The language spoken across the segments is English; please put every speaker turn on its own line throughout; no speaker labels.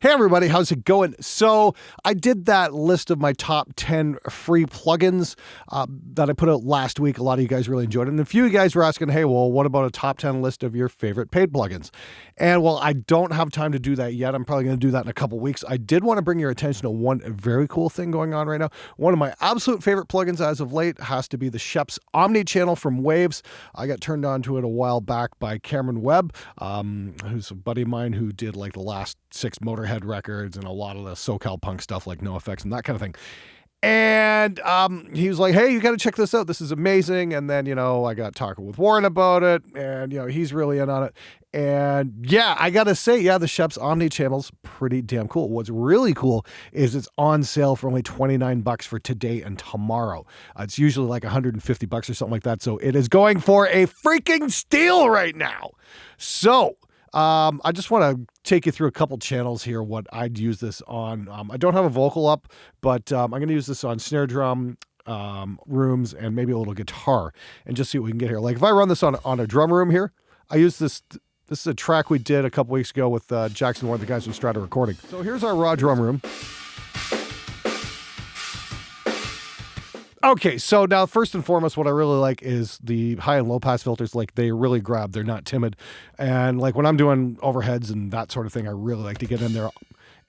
Hey everybody, how's it going? So I did that list of my top 10 free plugins that I put out last week. A lot of you guys really enjoyed it. And a few of you guys were asking, hey, well, what about a top 10 list of your favorite paid plugins? And well, I don't have time to do that yet. I'm probably going to do that in a couple weeks. I did want to bring your attention to one very cool thing going on right now. One of my absolute favorite plugins as of late has to be the Schoeps Omni channel from Waves. I got turned on to it a while back by Cameron Webb, who's a buddy of mine who did like the last 6 Motorhead records and a lot of the SoCal punk stuff like NoFX and that kind of thing. And he was like, hey, you got to check this out. This is amazing. And then, I got talking with Warren about it and, he's really in on it. And yeah, I got to say, the Schoeps Omni channel's pretty damn cool. What's really cool is it's on sale for only $29 for today and tomorrow. It's usually like $150 or something like that. So it is going for a freaking steal right now. So I just want to take you through a couple channels here, what I'd use this on. I don't have a vocal up, but I'm going to use this on snare drum, rooms, and maybe a little guitar, and just see what we can get here. Like if I run this on a drum room here, I use this. This is a track we did a couple weeks ago with Jackson Ward, the guys from Strata Recording. So here's our raw drum room. Okay, so now first and foremost, what I really like is the high and low pass filters. Like they really grab, they're not timid. And like when I'm doing overheads and that sort of thing, I really like to get in there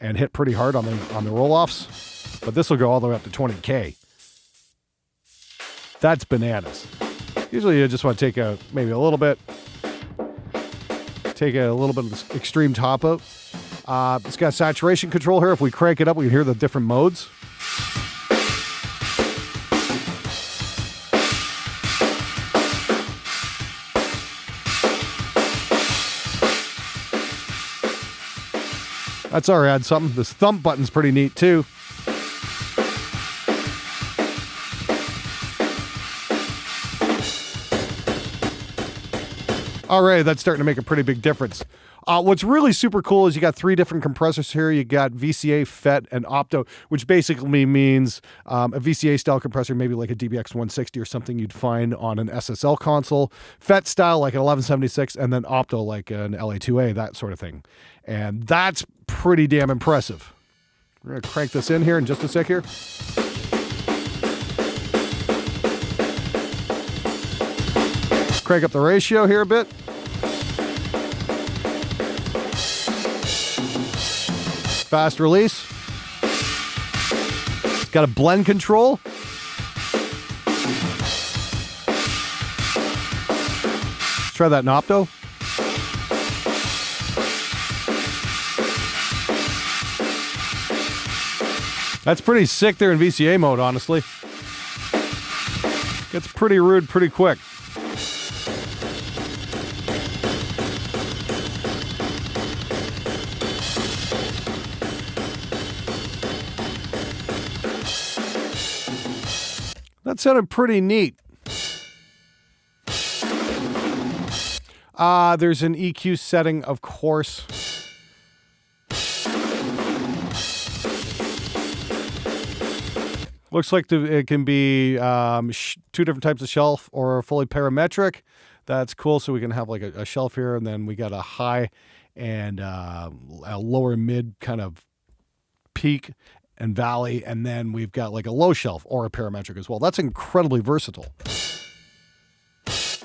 and hit pretty hard on the roll-offs. But this will go all the way up to 20K. That's bananas. Usually you just want to take maybe a little bit of the extreme top out. It's got saturation control here. If we crank it up, we can hear the different modes. That's already had something. This thump button's pretty neat too. Alright, that's starting to make a pretty big difference. What's really super cool is you got 3 different compressors here. You got VCA, FET, and Opto, which basically means a VCA style compressor, maybe like a DBX 160 or something you'd find on an SSL console. FET style like an 1176, and then Opto like an LA2A, that sort of thing. And that's pretty damn impressive. We're going to crank this in here in just a sec here. Crank up the ratio here a bit. Fast release. It's got a blend control. Let's try that in Opto. That's pretty sick there in VCA mode, honestly. Gets pretty rude pretty quick. That sounded pretty neat. There's an EQ setting, of course. Looks like it can be 2 different types of shelf or fully parametric. That's cool. So we can have like a shelf here, and then we got a high and a lower mid kind of peak and valley, and then we've got like a low shelf or a parametric as well. That's incredibly versatile.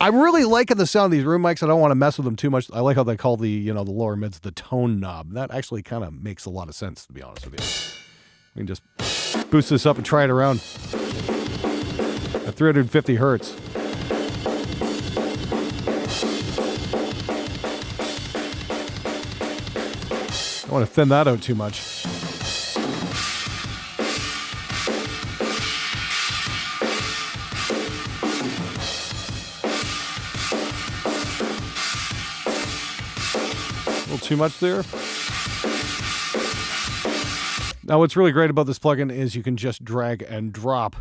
I'm really liking the sound of these room mics. I don't want to mess with them too much. I like how they call the lower mids the tone knob. That actually kind of makes a lot of sense, to be honest with you. We can just boost this up and try it around at 350 hertz. Don't want to thin that out too much. A little too much there. Now, what's really great about this plugin is you can just drag and drop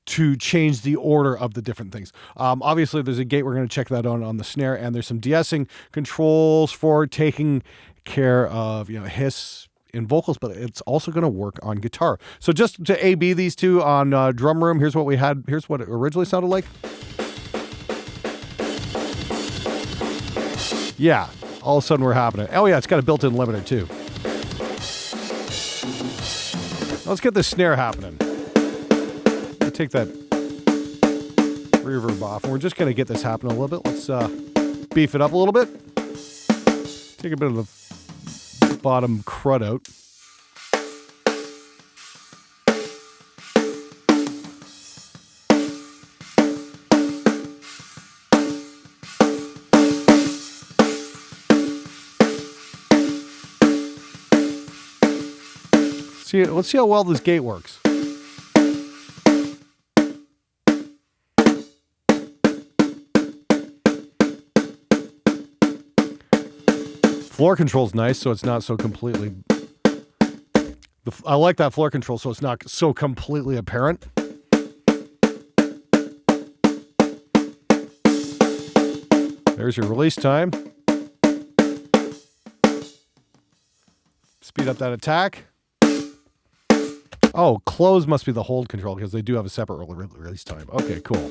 to change the order of the different things. Obviously, there's a gate. We're going to check that on the snare, and there's some de-essing controls for taking care of hiss in vocals, but it's also going to work on guitar. So just to A/B these two on drum room, here's what we had. Here's what it originally sounded like. Yeah, All of a sudden we're happening. Oh yeah, it's got a built-in limiter too. Let's get the snare happening. Take that reverb off, and we're just going to get this happening a little bit. Let's beef it up a little bit. Take a bit of the bottom crud out. Let's see how well this gate works. Floor control's nice, so it's not so completely... I like that floor control, so it's not so completely apparent. There's your release time. Speed up that attack. Oh, close must be the hold control, because they do have a separate release time. Okay, cool.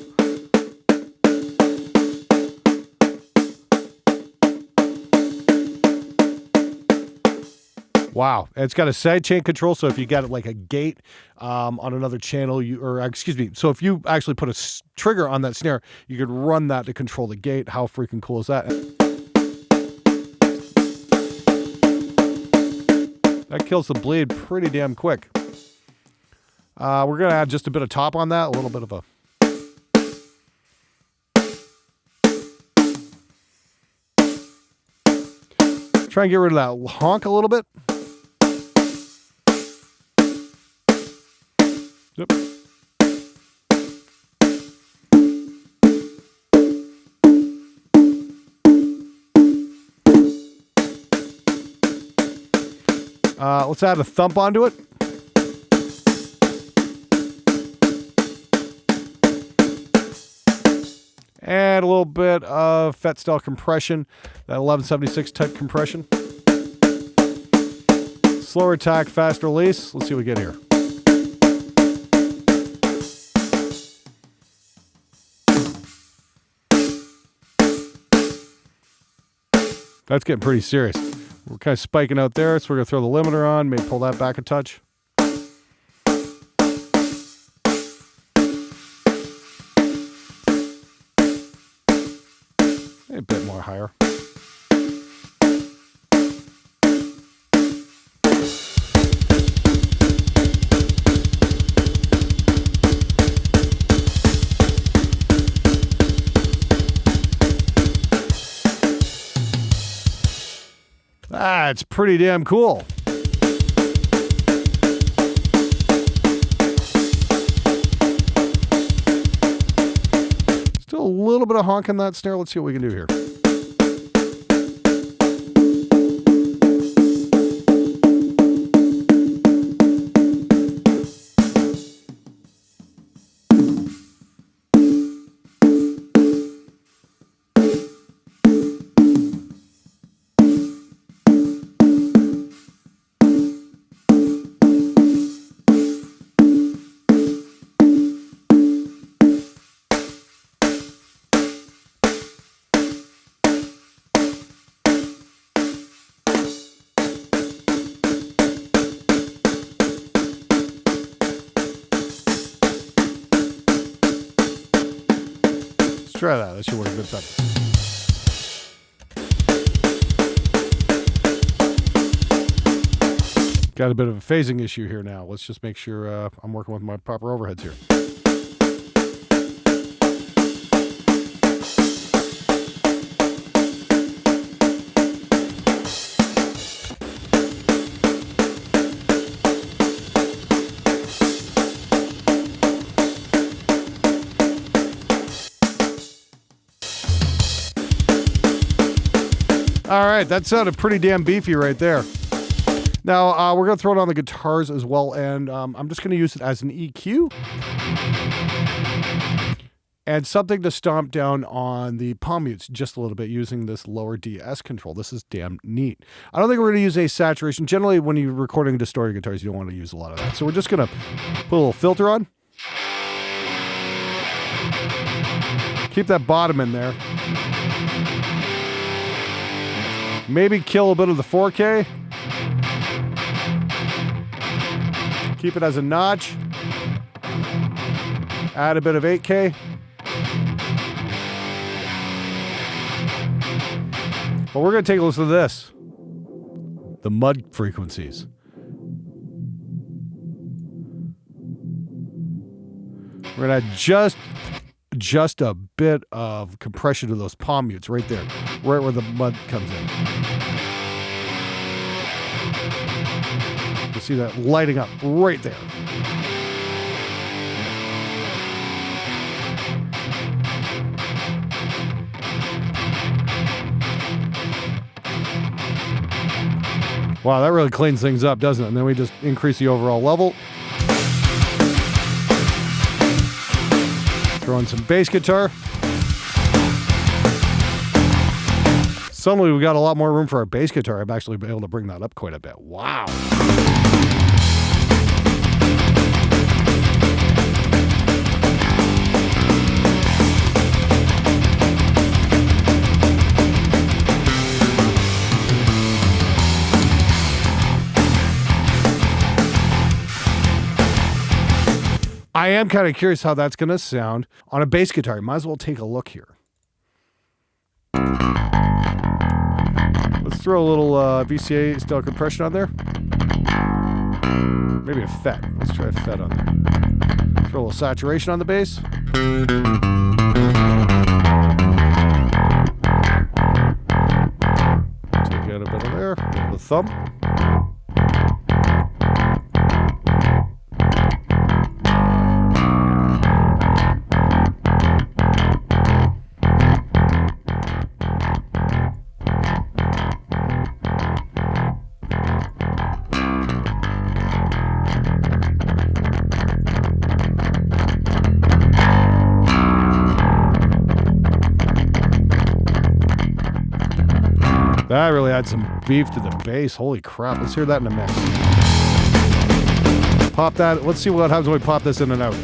Wow, it's got a sidechain control, so if you got it like a gate on another channel, so if you actually put a trigger on that snare, you could run that to control the gate. How freaking cool is that? That kills the bleed pretty damn quick. We're going to add just a bit of top on that, a little bit of a... Try and get rid of that honk a little bit. Yep. Let's add a thump onto it. And a little bit of FET style compression, that 1176 type compression. Slower attack, fast release. Let's see what we get here. That's getting pretty serious. We're kind of spiking out there, so we're going to throw the limiter on, maybe pull that back a touch. A bit more higher. That's pretty damn cool. Still a little bit of honk in that snare. Let's see what we can do here. Try that. That should work a bit better. Got a bit of a phasing issue here now. Let's just make sure I'm working with my proper overheads here. All right, that sounded pretty damn beefy right there. Now, we're going to throw it on the guitars as well, and I'm just going to use it as an EQ. And something to stomp down on the palm mutes just a little bit using this lower DS control. This is damn neat. I don't think we're going to use a saturation. Generally, when you're recording distorted guitars, you don't want to use a lot of that. So we're just going to put a little filter on. Keep that bottom in there. Maybe kill a bit of the 4K. Keep it as a notch. Add a bit of 8K. But we're going to take a listen to this. The mud frequencies. We're going to add just a bit of compression to those palm mutes right there, right where the mud comes in. You see that lighting up right there. Wow, that really cleans things up, doesn't it? And then we just increase the overall level. Throw in some bass guitar. Suddenly we got a lot more room for our bass guitar. I'm actually able to bring that up quite a bit. Wow. I am kind of curious how that's going to sound on a bass guitar. Might as well take a look here. Let's throw a little VCA style compression on there. Maybe a FET. Let's try a FET on there. Throw a little saturation on the bass. Take out a bit of there. The thumb. That really adds some beef to the bass. Holy crap. Let's hear that in a mix. Pop that. Let's see what happens when we pop this in and out.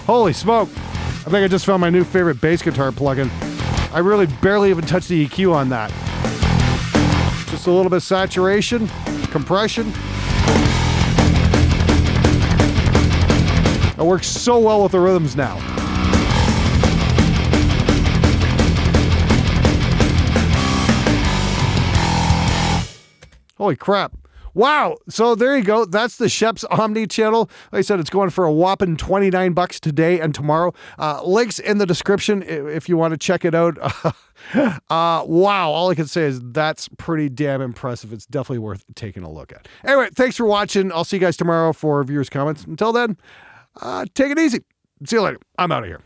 Holy smoke. I think I just found my new favorite bass guitar plugin. I really barely even touched the EQ on that. Just a little bit of saturation, compression. It works so well with the rhythms now. Holy crap. Wow. So there you go. That's the Schoeps Omni channel. Like I said, it's going for a whopping $29 today and tomorrow. Links in the description if you want to check it out. Wow. All I can say is that's pretty damn impressive. It's definitely worth taking a look at. Anyway, thanks for watching. I'll see you guys tomorrow for viewers' comments. Until then, take it easy. See you later. I'm out of here.